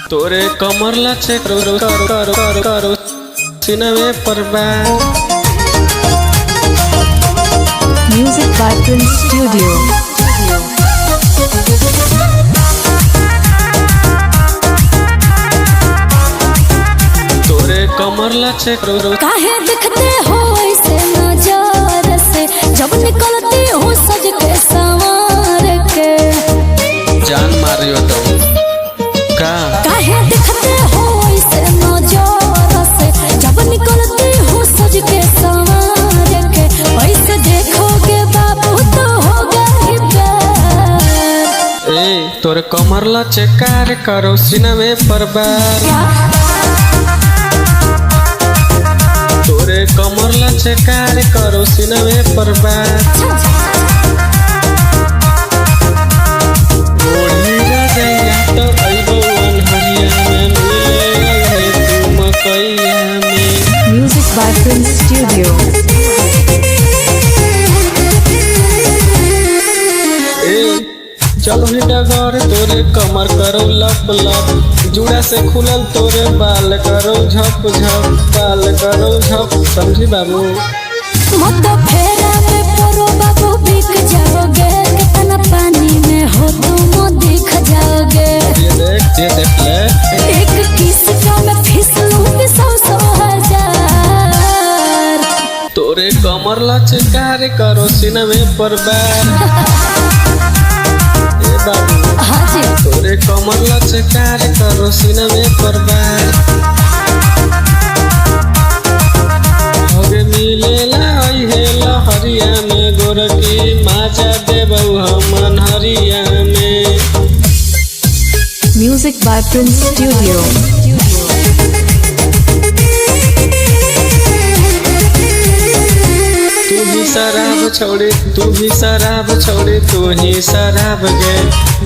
तोरे कमर लचे करो करो करो करो करो सिनवे परबार। Music by Prince Studio. तोरे कमर लचे करो काहे दिखते हो ऐसे नजर से जब निकलती हो सज के संवार के। जान मारियो तुम का काहे दिखते हो ऐसे नजर से जब निकलती हो सज के संवार के। ऐसे देखोगे बाबू तो होगा ही प्यार। ए तोरे कमर लचे कार करो सिनवे परबार। तोरे कमर लचे कार करो सिनवे परबार। ओढ़ी रजैया तो अइबो अनहरिया में मिले है तू मकैया में। Music by Prince Studio. चलो ही डगर तोरे कमर करो लप लप। जुड़ा से खुलल तोरे बाल करो झप झप बाल करो झप। समझी बाबू मत फेरा में परो बाबू बिक जाओगे। कितना पानी में हो तुम दिख जाओगे। ये देख ले एक किस का मैं फिसलूंगी 100 हजार। तोरे कमर लचकार करो सिनवे परबार। हाँ जी तोरे कमर लचकार करो सिनवे परबार। होगे मिलेला है लहरिया में गोरकी माचा देबौ हम अनहरिया में। Music by Prince Studio. तू भी शराब छोड़ी तू भी शराब छोड़ी तू ही शराब गे।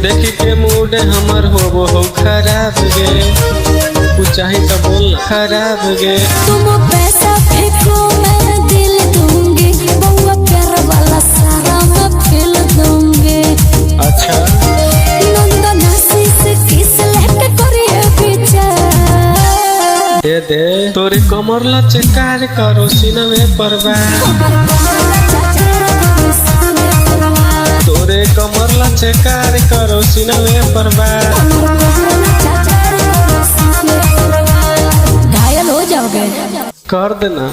देखी के मूड हमर हो खराब गे। कुछ चाही तो बोल खराब गे। तुम पैसा फेंको मैं दिल दूंगी। बउआ प्यार वाला सारा मैं फेल दूंगी। अच्छा नंदना से किस लेके करिए विचार। दे तोरी कमर लचकार करो सिनवे परबार। तोरे कमर लचकार करो सिनवे परबार। घायल हो जाओगे कर देना।